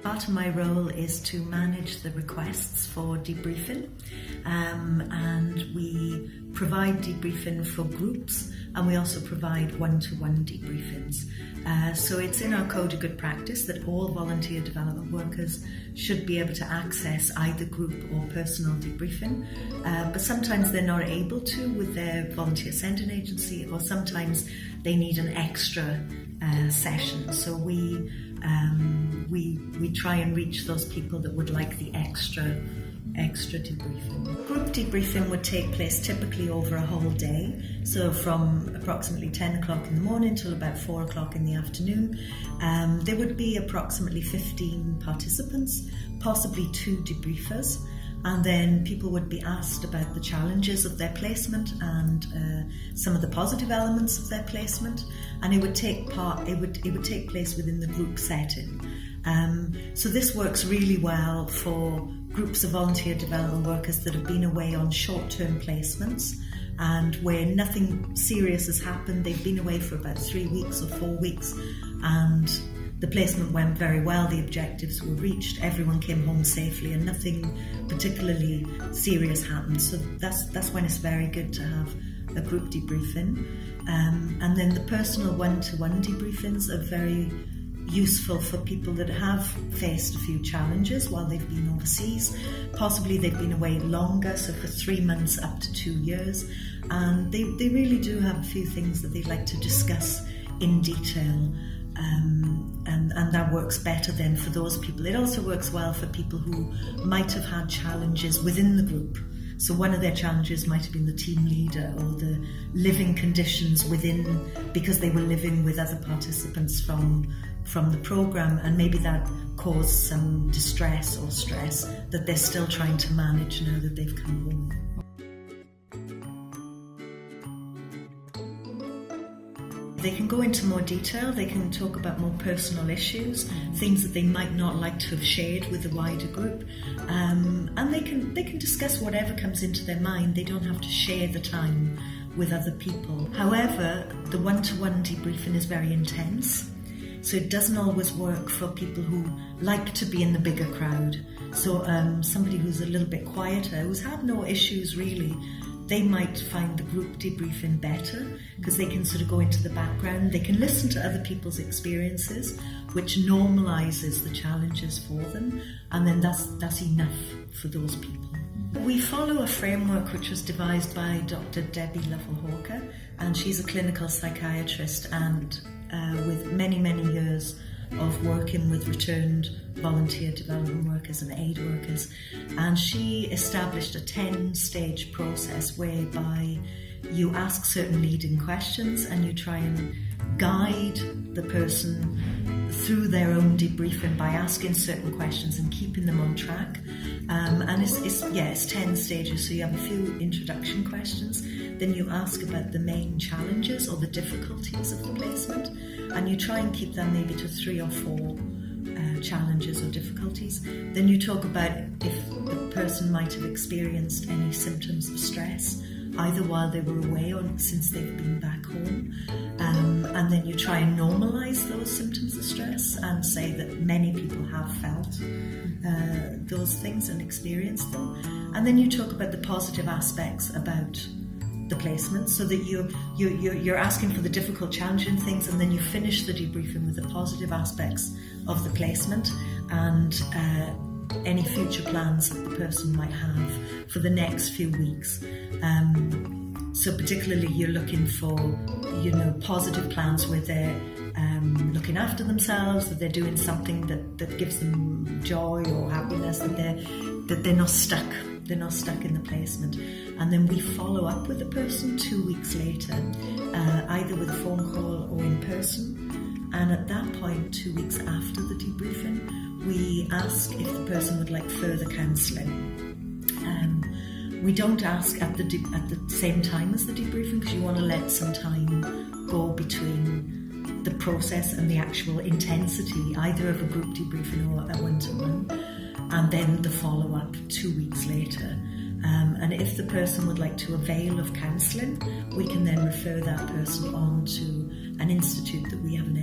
Part of my role is to manage the requests for debriefing, and we provide debriefing for groups, and we also provide one-to-one debriefings. So it's in our code of good practice that all volunteer development workers should be able to access either group or personal debriefing, but sometimes they're not able to with their volunteer sending agency, or sometimes they need an extra session. So we try and reach those people that would like the extra debriefing. Group debriefing would take place typically over a whole day, so from approximately 10 o'clock in the morning till about 4 o'clock in the afternoon. There would be approximately 15 participants, possibly 2 debriefers, and then people would be asked about the challenges of their placement and some of the positive elements of their placement, and it would take place within the group setting. So this works really well for groups of volunteer development workers that have been away on short-term placements and where nothing serious has happened. They've been away for about 3 weeks or 4 weeks, and the placement went very well, the objectives were reached, everyone came home safely and nothing particularly serious happened. So that's when it's very good to have a group debriefing. And then the personal one-to-one debriefings are very useful for people that have faced a few challenges while they've been overseas. Possibly they've been away longer, so for 3 months up to 2 years, and they really do have a few things that they'd like to discuss in detail. And that works better then for those people. It also works well for people who might have had challenges within the group. So one of their challenges might have been the team leader or the living conditions within, because they were living with other participants from the programme, and maybe that caused some distress or stress that they're still trying to manage now that they've come home. They can go into more detail, they can talk about more personal issues, things that they might not like to have shared with the wider group, and they can discuss whatever comes into their mind. They don't have to share the time with other people. However, the one-to-one debriefing is very intense, so it doesn't always work for people who like to be in the bigger crowd. So somebody who's a little bit quieter, who's had no issues really, they might find the group debriefing better because they can sort of go into the background, they can listen to other people's experiences, which normalises the challenges for them, and then that's enough for those people. We follow a framework which was devised by Dr. Debbie Lovell-Hawker, and she's a clinical psychiatrist and with many years of working with returned volunteer development workers and aid workers, and she established a 10-stage process whereby you ask certain leading questions and you try and guide the person through their own debriefing by asking certain questions and keeping them on track. And it's 10 stages, so you have a few introduction questions, then you ask about the main challenges or the difficulties of the placement, and you try and keep them maybe to 3 or 4 challenges or difficulties. Then you talk about if the person might have experienced any symptoms of stress, either while they were away or since they've been back home. And then you try and normalise those symptoms of stress and say that many people have felt those things and experienced them. And then you talk about the positive aspects about the placement, so that you're asking for the difficult, challenging things, and then you finish the debriefing with the positive aspects of the placement and any future plans that the person might have for the next few weeks. So particularly you're looking for, positive plans where they're looking after themselves, that they're doing something that gives them joy or happiness, that they're not stuck. They're not stuck in the placement. And then we follow up with the person 2 weeks later, either with a phone call or in person. And at that point, 2 weeks after the debriefing, we ask if the person would like further counselling. We don't ask at the same time as the debriefing, because you want to let some time go between the process and the actual intensity, either of a group debriefing or a one-to-one, and then the follow-up 2 weeks later. And if the person would like to avail of counselling, we can then refer that person on to an institute that we have in